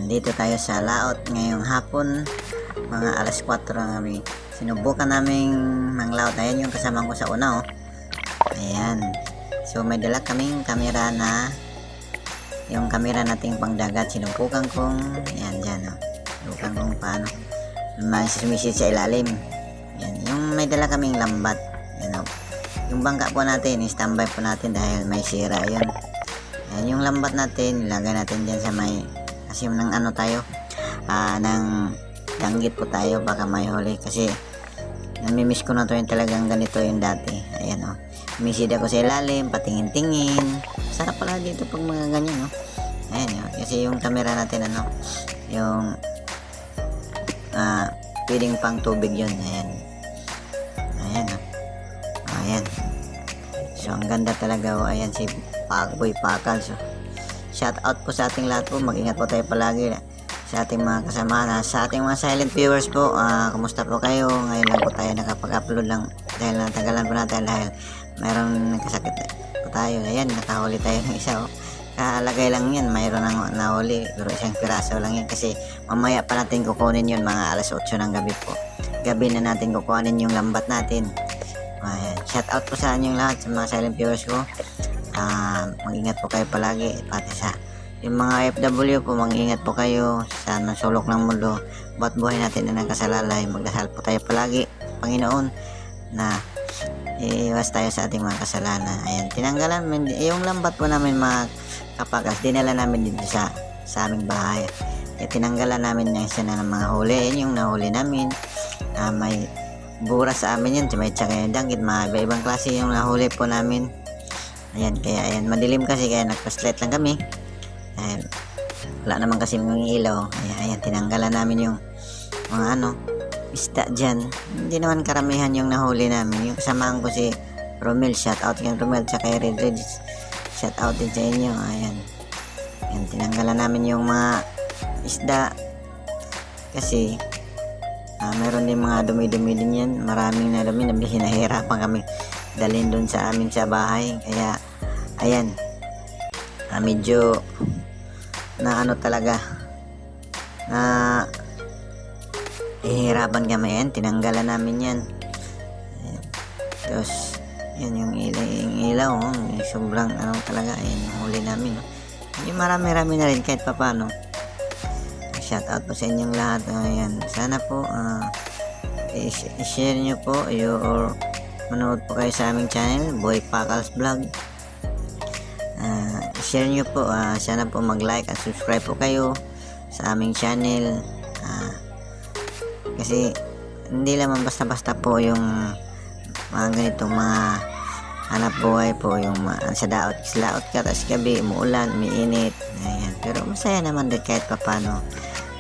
Nandito tayo sa laot ngayong hapon, mga alas 4 ng gabi. Sinubukan naming manglaot. Ayan yung kasama ko sa una, oh. Ayan. So may dala kaming kamera na yung kamera nating pangdagat. Sinubukan kong ayan dyan, oh. Sinubukan kong paano sumisid sa ilalim. Ayan. Yung may dala kaming lambat. Ayan, oh. Yung bangka po natin, standby po natin dahil may sira yun. Ayan, yung lambat natin, ilagay natin dyan sa may kasi nang ano tayo, nang danggit po tayo, baka may huli kasi namimiss ko na to yung talagang ganito yung dati. Ayan, oh. Misid ako sa ilalim, patingin-tingin. Sarap pala dito pag mga ganyan, oh. Ayan, oh. Kasi yung camera natin, ano, yung pwedeng pang tubig yun. Ayan. Ayan, oh. Ayan. So ang ganda talaga, oh. Ayan si Boy Pakal. So shout out po sa ating lahat po. Mag-ingat po tayo palagi sa ating mga kasama, sa ating mga silent viewers po. Kumusta po kayo? Ngayon lang po tayo nakapag-upload lang dahil natagalan po natin dahil mayroong nagkasakit po tayo. Ayan, nakahuli tayo ng isa, oh. Kalagay lang yan, mayroon nang nahuli, pero isang piraso lang yan kasi mamaya pa natin kukunin yun, mga alas 8 ng gabi po. Gabi na natin kukunin yung lambat natin. Ayan, shout out po sa inyong lahat, sa mga silent viewers ko. Mag-ingat po kayo palagi, pati sa yung mga FW po, mag-ingat po kayo sa sulok ng mundo. Buat buhay natin na nagkasalalay, magdasal po tayo palagi, Panginoon, na iwas tayo sa ating mga kasalanan. Ayan, tinanggalan yung lambat po namin, mga kapagas, dinala namin dito sa aming bahay. Tinanggalan namin na isa na ng mga huli. Ayan yung nahuli namin, may buras sa amin yan, may tsaka yung danggit, mga iba-ibang klase yung nahuli po namin. Ayan, kaya ayan, madilim kasi kaya nagpa-slide lang kami. Ayan, wala naman kasi mga ilaw. Ayan, tinanggalan namin yung mga isda dyan. Hindi naman karamihan yung nahuli namin. Yung kasamahan ko si Romel, shout out kay Romel, tsaka kay Red, shout out din sa inyo. Ayan, ayan, tinanggalan namin yung mga isda kasi meron din mga dumi-dumi din yan. Maraming na dumi na hinahirapan kami dalhin dun sa amin sa bahay. Kaya ayan, medyo na talaga na ihirapan kami. Yan, tinanggalan namin yan. Ayan. Tapos yan yung ilaw, oh. Sobrang talaga. Ayan yung huli namin, oh. Yung marami-rami na rin kahit papano. Shout out po sa inyong lahat. Ayan, sana po i-share nyo po or manood po kayo sa aming channel, Boy Pakal's Vlog. Share nyo po, sana po mag-like at subscribe po kayo sa aming channel. Kasi hindi naman basta-basta po yung mga ganitong mga hanap buhay po, yung sa laot ka, tapos gabi umuulan, umiinit. Ayan. Pero masaya naman din kahit papano.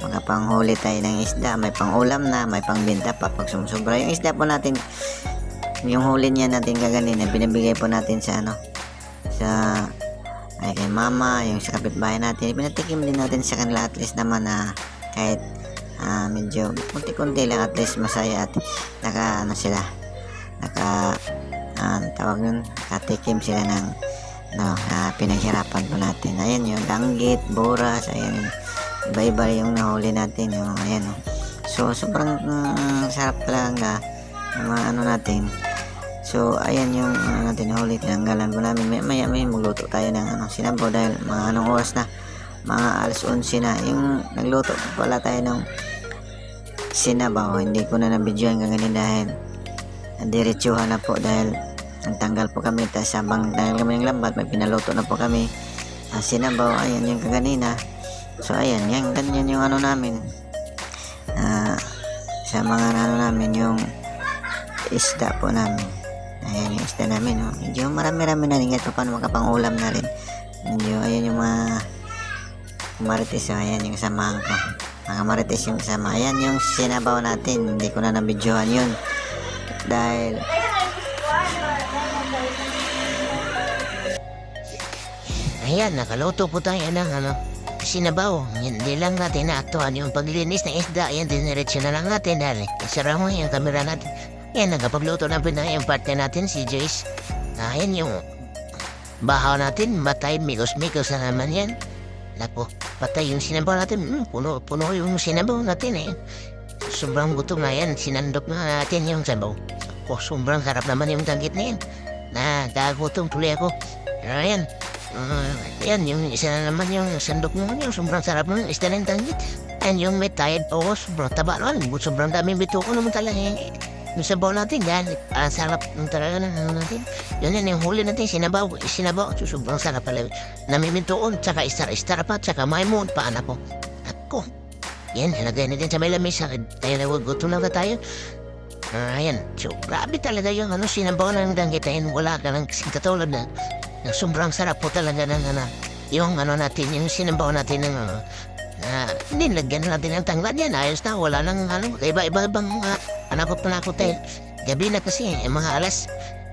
Makapanghuli tayo ng isda, may pangulam na, may pangbenta pa pag sumusobra yung isda po natin. Yung huli niya natin kaganina, binibigay po natin sa kay mama, yung sa kapitbahay natin, pinatikim din natin sa kanila, at least naman na kahit medyo kunti-kunti lang, at least masaya at tawag nun, nakatikim sila ng pinaghirapan po natin. Ayan yung danggit, boras, ayan iba-iba yung nahuli natin, yung ayan, oh. So sobrang sarap talaga ng mga natin. So ayan yung natin nahuli, tinanggalan po namin. May magluto tayo ng sinabaw dahil mga oras na, mga alas 11 na. Yung nagluto pala tayo ng sinabaw, hindi ko na nabidyoan ganyan dahil diretsuhan na po dahil nagtanggal po kami. Tapos habang tanggal kami ng lambat, may pinaluto na po kami sinabaw. Ayan yung kaganina. So ayan, yan, ganyan yung namin sa mga namin, yung isda po namin. Ayan yung isda namin, oh. Medyo marami-rami na rin ito, paano makapangulam na rin. Medyo ayan yung mga marites, oh. Ayan yung samahan ko, mga marites yung kasama. Ayan yung sinabaw natin, hindi ko na nabidyohan yun dahil ayan, nakaluto po tayo ng sinabaw. Hindi lang natin naaktuhan yung paglilinis ng isda. Ayan, diniretso na lang natin dahil isara mo yung camera natin. Ayan, nagapagluto na po na yung partner natin, si Joyce. Ayan yung bahaw natin, matay, mikos-mikos na naman yan. Napo, patay yung sinabaw natin. Puno yung sinabaw natin eh. Sobrang gutom na yan. Sinandok na natin yung sabaw. Sobrang sarap naman yung danggit na yan. Nakagutom tuloy ako. Pero ayan. Yan, yung isa na naman yung sandok naman yung sobrang sarap ng isda ng danggit. And yung may tayad po, sobrang taba naman. Sobrang daming bito ko naman talaga eh. Yung sabaw natin, yan. Ang sarap ng talaga ng ano natin. Yun yung huli natin, sinabaw. Sobrang sarap pala. Namimintoon, tsaka istar pa, tsaka maymon pa, anak ko. Ako. Yan, nalagay na din sa may lamesa. Tayo na gutom na ba tayo? Ayan. So, grabe talaga yung sinabaw ng danggit. Ayan, wala ka lang katulad na sobrang sarap po talaga ng yung natin, yung sinabaw natin ng nilagyan natin ng tanglad yan. Ayos na, wala nang iba-ibang panakot tayo. Gabi na kasi, mga alas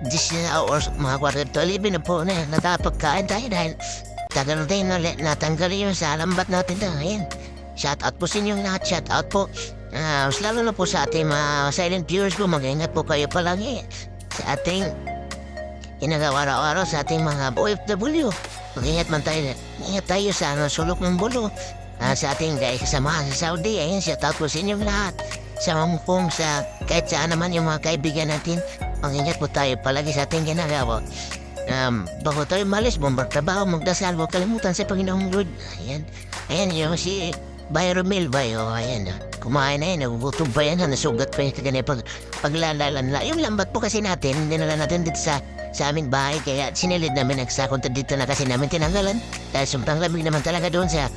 10 na or mga quarter to 11 na po na natapagkain tayo dahil tagal tayo na natanggal yung sa lambat natin na. Ayan, shout out po sa inyong lahat, shout out po. Mas lalo na po sa ating mga silent viewers po, mag-ingat po kayo palagi sa ating ginagawa araw-araw sa ating mga OFW. Mag-ingat man tayo, ingat tayo sa sulok ng bulo. Sa ating kasamahan sa Saudi, ayun, shout out po sa inyong lahat. Sa Hong Kong, sa kahit saan naman yung mga kaibigan natin, mag-ingat po tayo palagi sa ating ginagawa. Bago tayo malis, trabaho, magdasal, huwag kalimutan sa Panginoong Lord. Ayan yung si Romel Bayo, ayan. Kumain na yan, nagugutom pa yan, nasugat pa yung ganyan paglalalan na. Yung lambat po kasi natin, dinala natin dito sa aming bahay, kaya sinilid namin nagsakonta dito na kasi namin tinanggalan. Dahil sumpang lamig naman talaga doon sa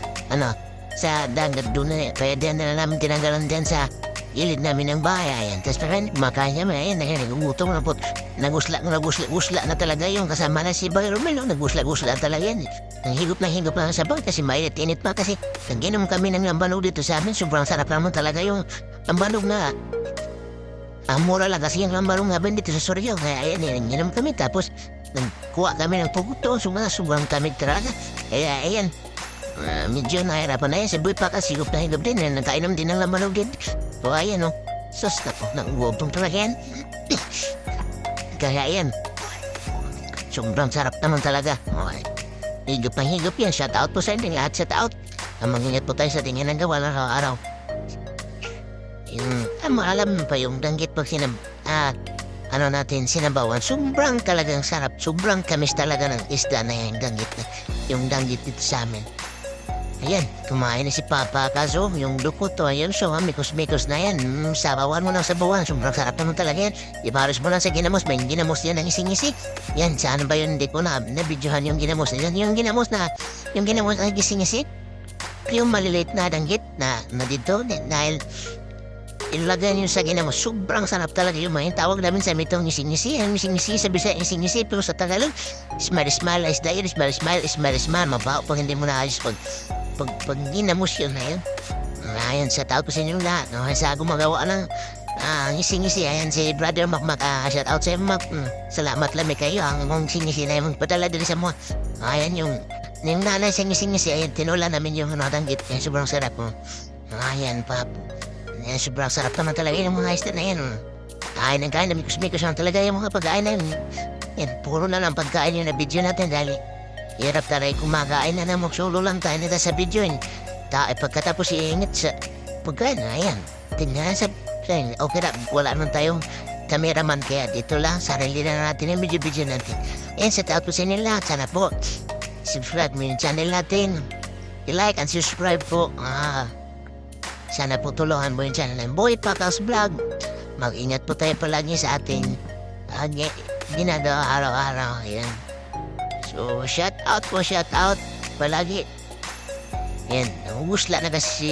dagat doon na, kaya diyan na namin tinanggalan diyan sa gilid namin ng bahay. Ayan, tapos parang kumakain niya, ayan, nagugutom na po. Nagusla na talaga yung kasama na si Boy Romel, nagusla talaga yan. Higop na sa bawat kasi mainit-init pa kasi naginom kami ng lambanog dito sa amin. Sobrang sarap naman talaga yung lambanog na mura lang kasi yung lambanog namin dito sa Surigao. Kaya ayan, naginom kami tapos nagkuha kami ng puguto. Sobrang tamig talaga. Kaya ayan, medyo nahirapan na yan. Si Boy pa kasi higop din. Nagkainom din ng lambanog din. So ayan o, sus na po, nag-uwabong talaga yan. Kaya ayan, sobrang sarap naman talaga. Okay. Higop yan. Shout out po sa inyo lahat. Shout out. Mag-ingat po tayo sa tingin ng gawa ng araw-araw. Alam pa yung danggit pag sinabawan. Sobrang talagang sarap. Sobrang kamis talaga ng isda na yung danggit. Yung danggit dito sa amin. Ayan, kumain na si Papa. Kaso, yung lukot to, ayan, so, mikos-mikos na yan. Sabawan mo ng sabawan. Sobrang sarap naman talaga yan. Iparos mo lang sa ginamos. May ginamos yan ng ising-ising. Yan, saan ba yun? Hindi ko na-videohan yung ginamos. Yan, yung ginamos na ising-ising. Yung maliliit na danggit na dito. Dahil, ilagay nyo sa ginamos. Sobrang sarap talaga yung mga tawag namin sa mitong ising-ising. Ang ising-ising, sabi sa ising-ising. Pero sa Tagalog, smile, isda yun, smile. Mabaho pag hindi mo naayos pag ginamos yun na yun. Ayan, sa tao ko sa inyong lahat. No? Sa gumagawa ng ngisi-ngisi. Ayan, si Brother Makmak. Shout out sa Mak. Salamat lang kayo. Ang ngisi-ngisi na yung padala din sa mga. Ayan, yung nanay sa ngisi-ngisi. Ayan, tinula namin yung danggit. Ayan, sobrang sarap mo. Ayan, pap. Ayan, sobrang sarap naman talaga yung mga isda na yan. Kain ng kain. Mikos-mikos naman talaga yung mga pagkain na yun. Ayan, puro na lang pagkain yung na-video natin dahil hirap taray kumakain na magsulo lang tayo nito sa video yun. Pagkatapos iingat sa pagkain, ayan. Tingnan sa okay na, wala naman tayong cameraman kaya dito lang, sarili na natin yung video natin. Ayan, sa tao po sa inyo lahat, sana po subscribe mo yung channel natin. I-like and subscribe po. Sana po tulungan mo yung channel ng Boy Pacals Vlog. Mag-ingat po tayo palagi sa ating ginagawa araw-araw. Ayan. So, shout out palagi. Yan, nangugusla na kasi si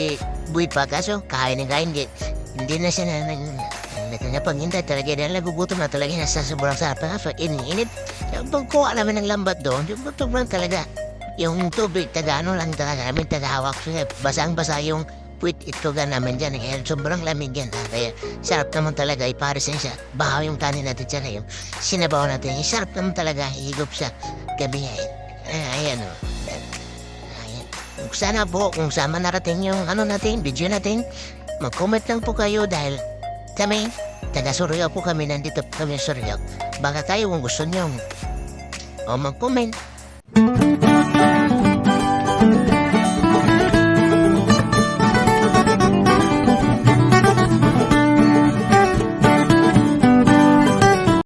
Boy pa. Kaso, kain. Hindi na siya nagkakapagintay talaga. Dahil nagugutom na talaga. Nasa sobrang sarap na. So, init. Pagkuha namin ng lambat doon, sobrang talaga. Yung tubig, lang talaga. Namin tagahawak. So, basang-basa yung puwit itugan namin dyan. Sobrang lamig yan. Kaya, sarap naman talaga. Iparisin siya. Bahaw yung kanin natin dyan. Yung sinabaw natin. Sarap naman talaga. Higop sa gabi. Ayan o. Ayan. Sana po, kung sama narating yung video natin, mag-comment lang po kayo dahil kami, taga-Surigao po kami, nandito kami sa Surigao. Baka kayo kung gusto nyo, mag-comment.